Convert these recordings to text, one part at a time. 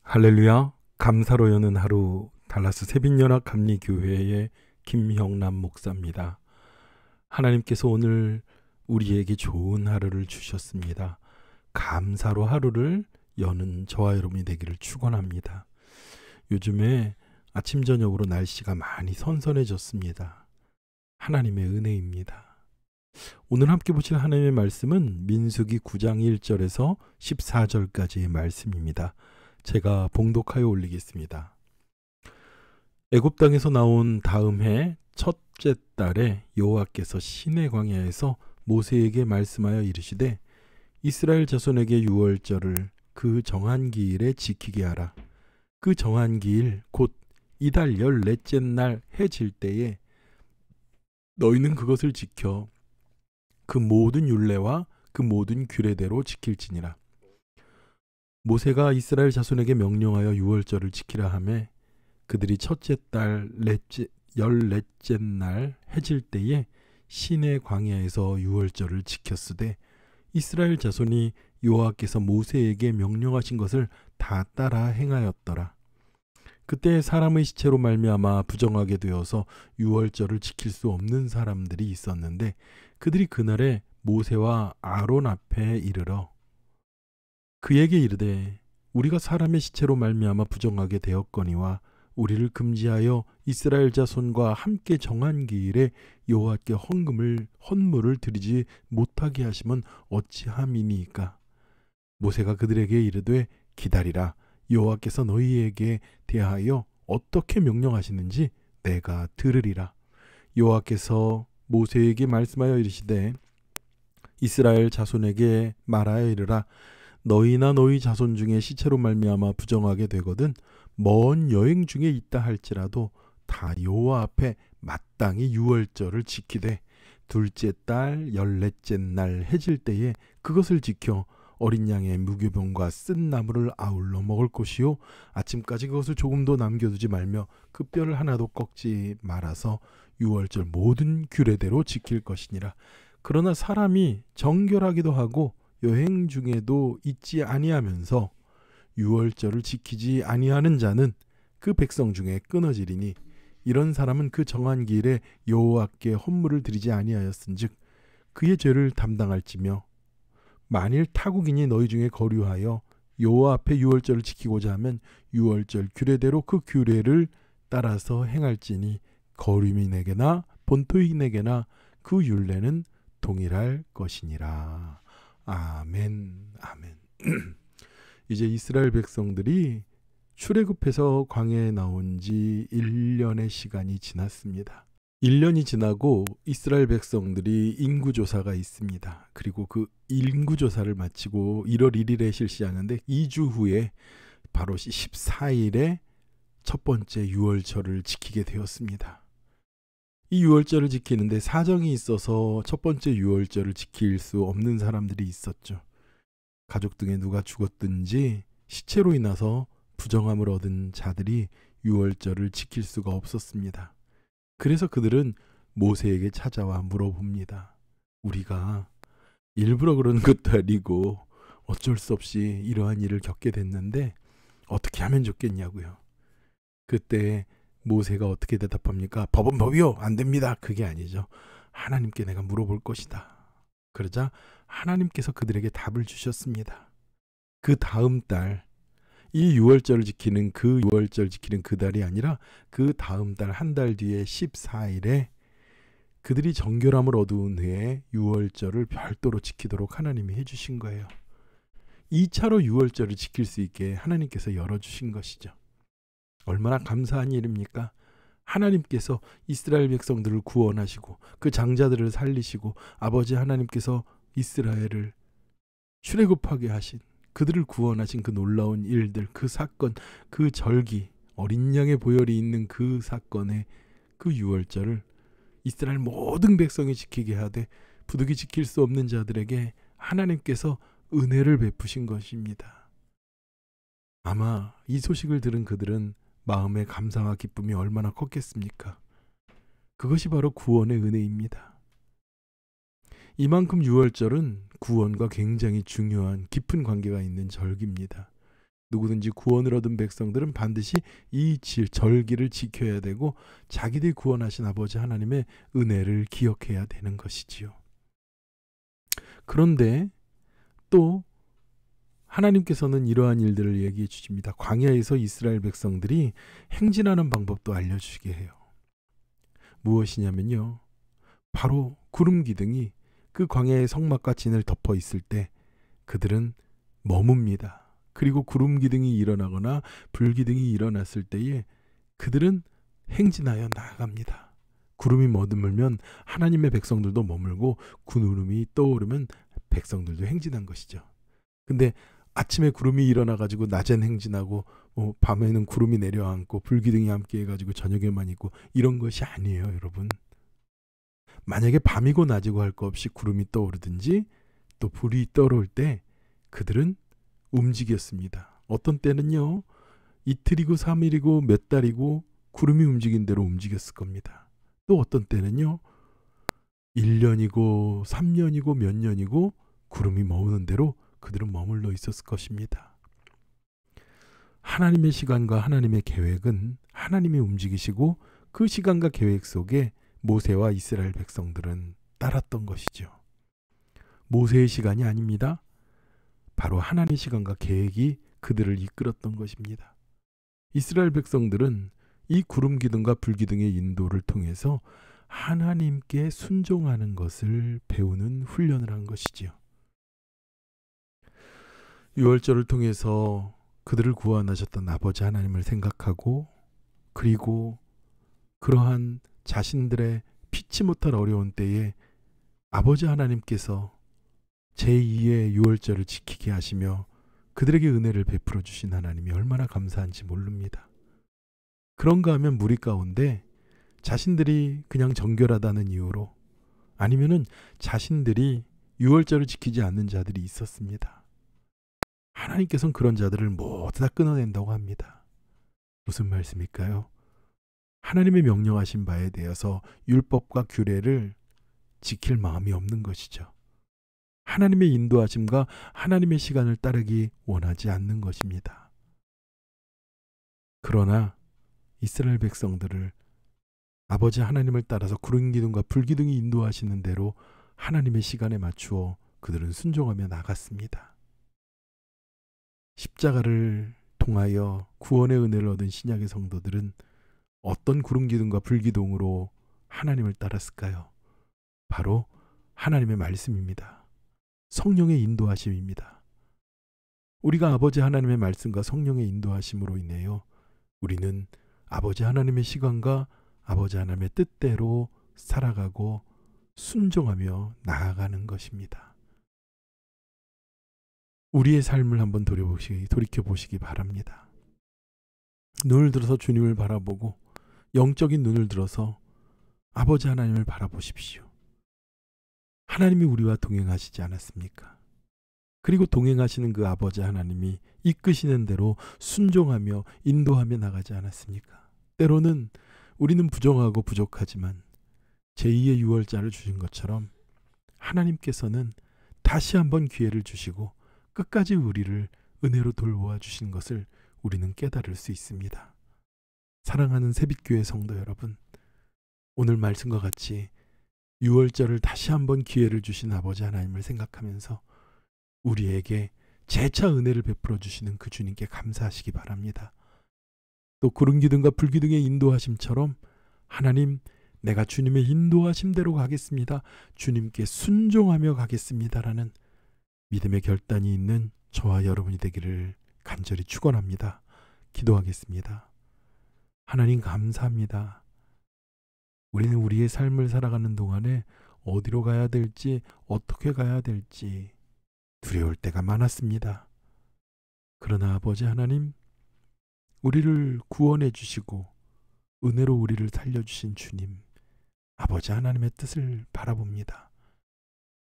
할렐루야. 감사로 여는 하루 달라스 새빛연합 감리교회의 김형남 목사입니다. 하나님께서 오늘 우리에게 좋은 하루를 주셨습니다. 감사로 하루를 여는 저와 여러분이 되기를 축원합니다. 요즘에 아침 저녁으로 날씨가 많이 선선해졌습니다. 하나님의 은혜입니다. 오늘 함께 보실 하나님의 말씀은 민수기 9장 1절에서 14절까지의 말씀입니다. 제가 봉독하여 올리겠습니다. 애굽 땅에서 나온 다음 해 첫째 달에 여호와께서 시내 광야에서 모세에게 말씀하여 이르시되 이스라엘 자손에게 유월절을 그 정한 기일에 지키게 하라. 그 정한 기일 곧 이달 14째 날 해 질 때에 너희는 그것을 지켜 그 모든 율례와 그 모든 규례대로 지킬지니라. 모세가 이스라엘 자손에게 명령하여 유월절을 지키라 하매 그들이 첫째 달 14째 날 해질 때에 시내 광야에서 유월절을 지켰으되 이스라엘 자손이 여호와께서 모세에게 명령하신 것을 다 따라 행하였더라. 그때 사람의 시체로 말미암아 부정하게 되어서 유월절을 지킬 수 없는 사람들이 있었는데 그들이 그날에 모세와 아론 앞에 이르러 그에게 이르되 우리가 사람의 시체로 말미암아 부정하게 되었거니와 우리를 금지하여 이스라엘 자손과 함께 정한 기일에 여호와께 헌물을 드리지 못하게 하시면 어찌함이니까. 모세가 그들에게 이르되 기다리라. 여호와께서 너희에게 대하여 어떻게 명령하시는지 내가 들으리라. 여호와께서 모세에게 말씀하여 이르시되 이스라엘 자손에게 말하여 이르라. 너희나 너희 자손 중에 시체로 말미암아 부정하게 되거든 먼 여행 중에 있다 할지라도 다 여호와 앞에 마땅히 유월절을 지키되 둘째 달 14째 날 해질 때에 그것을 지켜 어린 양의 무교병과 쓴 나물을 아울러 먹을 것이요 아침까지 그것을 조금도 남겨두지 말며 그 뼈를 하나도 꺾지 말아서 유월절 모든 규례대로 지킬 것이니라. 그러나 사람이 정결하기도 하고 여행 중에도 잊지 아니하면서 유월절을 지키지 아니하는 자는 그 백성 중에 끊어지리니 이런 사람은 그 정한 기일에 여호와께 헌물을 드리지 아니하였은즉 그의 죄를 담당할지며 만일 타국인이 너희 중에 거류하여 여호와 앞에 유월절을 지키고자 하면 유월절 규례대로 그 규례를 따라서 행할지니 거류민에게나 본토인에게나 그 율례는 동일할 것이니라. 아멘, 아멘. 이제 이스라엘 백성들이 출애굽해서 광야에 나온 지 1년의 시간이 지났습니다. 1년이 지나고 이스라엘 백성들이 인구조사가 있습니다. 그리고 그 인구조사를 마치고 1월 1일에 실시하는데 2주 후에 바로 14일에 첫 번째 유월절을 지키게 되었습니다. 이 유월절을 지키는데 사정이 있어서 첫 번째 유월절을 지킬 수 없는 사람들이 있었죠. 가족 중에 누가 죽었든지 시체로 인해서 부정함을 얻은 자들이 유월절을 지킬 수가 없었습니다. 그래서 그들은 모세에게 찾아와 물어봅니다. 우리가 일부러 그런 것도 아니고 어쩔 수 없이 이러한 일을 겪게 됐는데 어떻게 하면 좋겠냐고요. 그때 모세가 어떻게 대답합니까? 법은 법이요. 안 됩니다. 그게 아니죠. 하나님께 내가 물어볼 것이다. 그러자 하나님께서 그들에게 답을 주셨습니다. 그 다음 달, 이 유월절을 지키는 그 달이 아니라 그 다음 달 한 달 뒤에 14일에 그들이 정결함을 얻은 후에 유월절을 별도로 지키도록 하나님이 해주신 거예요. 2차로 유월절을 지킬 수 있게 하나님께서 열어주신 것이죠. 얼마나 감사한 일입니까? 하나님께서 이스라엘 백성들을 구원하시고 그 장자들을 살리시고 아버지 하나님께서 이스라엘을 출애굽하게 하신 그들을 구원하신 그 놀라운 일들, 그 사건, 그 절기, 어린 양의 보혈이 있는 그 사건의 그 유월절을 이스라엘 모든 백성이 지키게 하되 부득이 지킬 수 없는 자들에게 하나님께서 은혜를 베푸신 것입니다. 아마 이 소식을 들은 그들은 마음의 감사와 기쁨이 얼마나 컸겠습니까? 그것이 바로 구원의 은혜입니다. 이만큼 유월절은 구원과 굉장히 중요한 깊은 관계가 있는 절기입니다. 누구든지 구원을 얻은 백성들은 반드시 이 절기를 지켜야 되고 자기들이 구원하신 아버지 하나님의 은혜를 기억해야 되는 것이지요. 그런데 또 하나님께서는 이러한 일들을 얘기해 주십니다. 광야에서 이스라엘 백성들이 행진하는 방법도 알려주시게 해요. 무엇이냐면요, 바로 구름 기둥이 그 광야의 성막과 진을 덮어 있을 때 그들은 머뭅니다. 그리고 구름 기둥이 일어나거나 불 기둥이 일어났을 때에 그들은 행진하여 나아갑니다. 구름이 머물면 하나님의 백성들도 머물고 구름이 떠오르면 백성들도 행진한 것이죠. 근데 아침에 구름이 일어나가지고 낮엔 행진하고 밤에는 구름이 내려앉고 불기둥이 함께 해가지고 저녁에만 있고 이런 것이 아니에요, 여러분. 만약에 밤이고 낮이고 할 것 없이 구름이 떠오르든지 또 불이 떠오를 때 그들은 움직였습니다. 어떤 때는요, 이틀이고 3일이고 몇 달이고 구름이 움직인 대로 움직였을 겁니다. 또 어떤 때는요, 1년이고 3년이고 몇 년이고 구름이 머무는 대로 그들은 머물러 있었을 것입니다. 하나님의 시간과 하나님의 계획은 하나님이 움직이시고 그 시간과 계획 속에 모세와 이스라엘 백성들은 따랐던 것이죠. 모세의 시간이 아닙니다. 바로 하나님의 시간과 계획이 그들을 이끌었던 것입니다. 이스라엘 백성들은 이 구름 기둥과 불 기둥의 인도를 통해서 하나님께 순종하는 것을 배우는 훈련을 한 것이지요. 유월절을 통해서 그들을 구원하셨던 아버지 하나님을 생각하고, 그리고 그러한 자신들의 피치 못할 어려운 때에 아버지 하나님께서 제2의 유월절을 지키게 하시며 그들에게 은혜를 베풀어 주신 하나님이 얼마나 감사한지 모릅니다. 그런가 하면 무리 가운데 자신들이 그냥 정결하다는 이유로, 아니면은 자신들이 유월절을 지키지 않는 자들이 있었습니다. 하나님께서는 그런 자들을 모두 다 끊어낸다고 합니다. 무슨 말씀일까요? 하나님의 명령하신 바에 대해서 율법과 규례를 지킬 마음이 없는 것이죠. 하나님의 인도하심과 하나님의 시간을 따르기 원하지 않는 것입니다. 그러나 이스라엘 백성들을 아버지 하나님을 따라서 구름 기둥과 불 기둥이 인도하시는 대로 하나님의 시간에 맞추어 그들은 순종하며 나갔습니다. 십자가를 통하여 구원의 은혜를 얻은 신약의 성도들은 어떤 구름 기둥과 불 기둥으로 하나님을 따랐을까요? 바로 하나님의 말씀입니다. 성령의 인도하심입니다. 우리가 아버지 하나님의 말씀과 성령의 인도하심으로 인해요, 우리는 아버지 하나님의 시간과 아버지 하나님의 뜻대로 살아가고 순종하며 나아가는 것입니다. 우리의 삶을 한번 돌이켜보시기 바랍니다. 눈을 들어서 주님을 바라보고 영적인 눈을 들어서 아버지 하나님을 바라보십시오. 하나님이 우리와 동행하시지 않았습니까? 그리고 동행하시는 그 아버지 하나님이 이끄시는 대로 순종하며 인도하며 나가지 않았습니까? 때로는 우리는 부정하고 부족하지만 제2의 유월자를 주신 것처럼 하나님께서는 다시 한번 기회를 주시고 끝까지 우리를 은혜로 돌보아 주신 것을 우리는 깨달을 수 있습니다. 사랑하는 새빛교회 성도 여러분, 오늘 말씀과 같이 유월절을 다시 한번 기회를 주신 아버지 하나님을 생각하면서 우리에게 재차 은혜를 베풀어 주시는 그 주님께 감사하시기 바랍니다. 또 구름 기둥과 불 기둥의 인도하심처럼 하나님, 내가 주님의 인도하심대로 가겠습니다. 주님께 순종하며 가겠습니다라는 믿음의 결단이 있는 저와 여러분이 되기를 간절히 축원합니다. 기도하겠습니다. 하나님 감사합니다. 우리는 우리의 삶을 살아가는 동안에 어디로 가야 될지, 어떻게 가야 될지 두려울 때가 많았습니다. 그러나 아버지 하나님, 우리를 구원해 주시고 은혜로 우리를 살려주신 주님, 아버지 하나님의 뜻을 바라봅니다.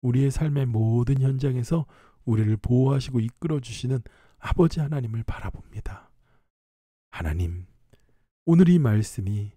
우리의 삶의 모든 현장에서 우리를 보호하시고 이끌어 주시는 아버지 하나님을 바라봅니다. 하나님, 오늘 이 말씀이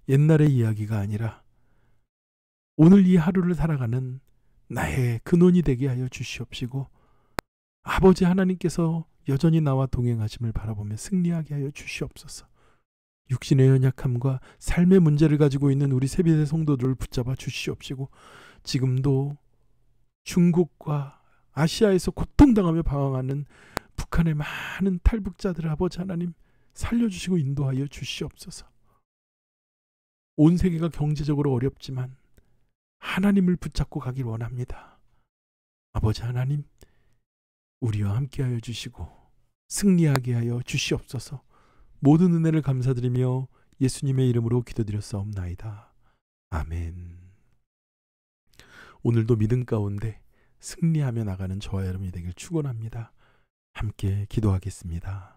옛날의 이야기가 아니라 오늘 이 하루를 살아가는 나의 근원이 되게 하여 주시옵시고, 아버지 하나님께서 여전히 나와 동행하심을 바라보며 승리하게 하여 주시옵소서. 육신의 연약함과 삶의 문제를 가지고 있는 우리 세비대 성도들을 붙잡아 주시옵시고, 지금도 중국과 아시아에서 고통당하며 방황하는 북한의 많은 탈북자들을 아버지 하나님 살려주시고 인도하여 주시옵소서. 온 세계가 경제적으로 어렵지만 하나님을 붙잡고 가길 원합니다. 아버지 하나님, 우리와 함께하여 주시고 승리하게 하여 주시옵소서. 모든 은혜를 감사드리며 예수님의 이름으로 기도드렸사옵나이다. 아멘. 오늘도 믿음 가운데 승리하며 나가는 저와 여러분이 되길 축원합니다. 함께 기도하겠습니다.